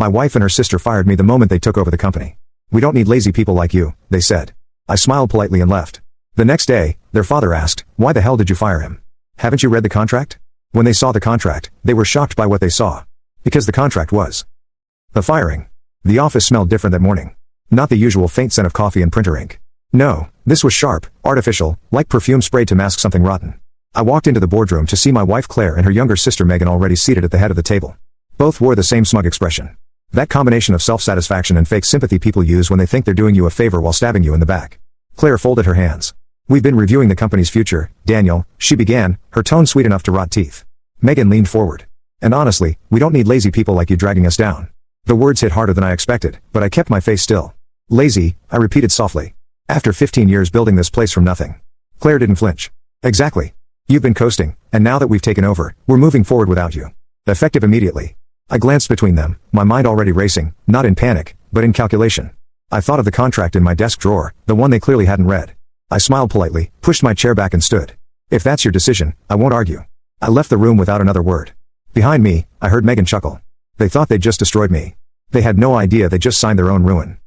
My wife and her sister fired me the moment they took over the company. We don't need lazy people like you, they said. I smiled politely and left. The next day, their father asked, why the hell did you fire him? Haven't you read the contract? When they saw the contract, they were shocked by what they saw. Because the contract was the firing. The office smelled different that morning. Not the usual faint scent of coffee and printer ink. No, this was sharp, artificial, like perfume sprayed to mask something rotten. I walked into the boardroom to see my wife Claire and her younger sister Megan already seated at the head of the table. Both wore the same smug expression. That combination of self-satisfaction and fake sympathy people use when they think they're doing you a favor while stabbing you in the back. Claire folded her hands. We've been reviewing the company's future, Daniel, she began, her tone sweet enough to rot teeth. Megan leaned forward. And honestly, we don't need lazy people like you dragging us down. The words hit harder than I expected, but I kept my face still. Lazy, I repeated softly. After 15 years building this place from nothing. Claire didn't flinch. Exactly. You've been coasting, and now that we've taken over, we're moving forward without you. Effective immediately. I glanced between them, my mind already racing, not in panic, but in calculation. I thought of the contract in my desk drawer, the one they clearly hadn't read. I smiled politely, pushed my chair back and stood. If that's your decision, I won't argue. I left the room without another word. Behind me, I heard Megan chuckle. They thought they'd just destroyed me. They had no idea they just signed their own ruin.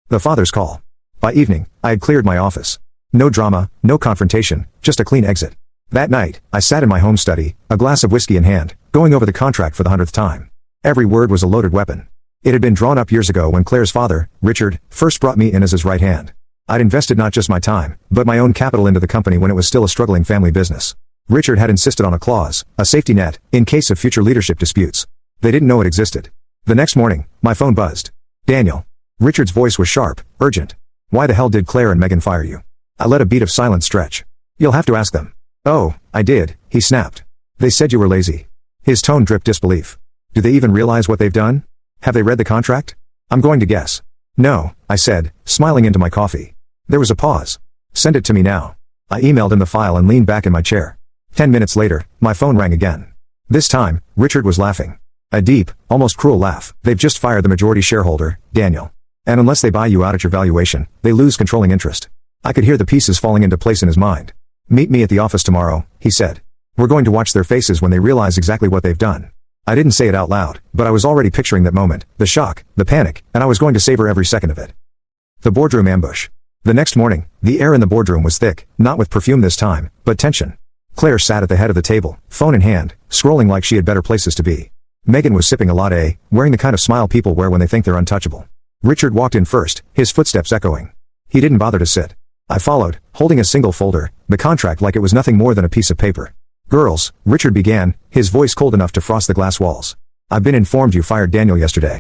The father's call. By evening, I had cleared my office. No drama, no confrontation, just a clean exit. That night, I sat in my home study, a glass of whiskey in hand, going over the contract for the 100th time. Every word was a loaded weapon. It had been drawn up years ago when Claire's father, Richard, first brought me in as his right hand. I'd invested not just my time, but my own capital into the company when it was still a struggling family business. Richard had insisted on a clause, a safety net, in case of future leadership disputes. They didn't know it existed. The next morning, my phone buzzed. Daniel. Richard's voice was sharp, urgent. Why the hell did Claire and Megan fire you? I let a beat of silence stretch. You'll have to ask them. Oh, I did, he snapped. They said you were lazy. His tone dripped disbelief. Do they even realize what they've done? Have they read the contract? I'm going to guess. No, I said, smiling into my coffee. There was a pause. Send it to me now. I emailed him the file and leaned back in my chair. 10 minutes later, my phone rang again. This time, Richard was laughing. A deep, almost cruel laugh. They've just fired the majority shareholder, Daniel. And unless they buy you out at your valuation, they lose controlling interest. I could hear the pieces falling into place in his mind. Meet me at the office tomorrow, he said. We're going to watch their faces when they realize exactly what they've done. I didn't say it out loud, but I was already picturing that moment, the shock, the panic, and I was going to savor every second of it. The boardroom ambush. The next morning, the air in the boardroom was thick, not with perfume this time, but tension. Claire sat at the head of the table, phone in hand, scrolling like she had better places to be. Megan was sipping a latte, wearing the kind of smile people wear when they think they're untouchable. Richard walked in first, his footsteps echoing. He didn't bother to sit. I followed, holding a single folder, the contract like it was nothing more than a piece of paper. Girls, Richard began, his voice cold enough to frost the glass walls. I've been informed you fired Daniel yesterday.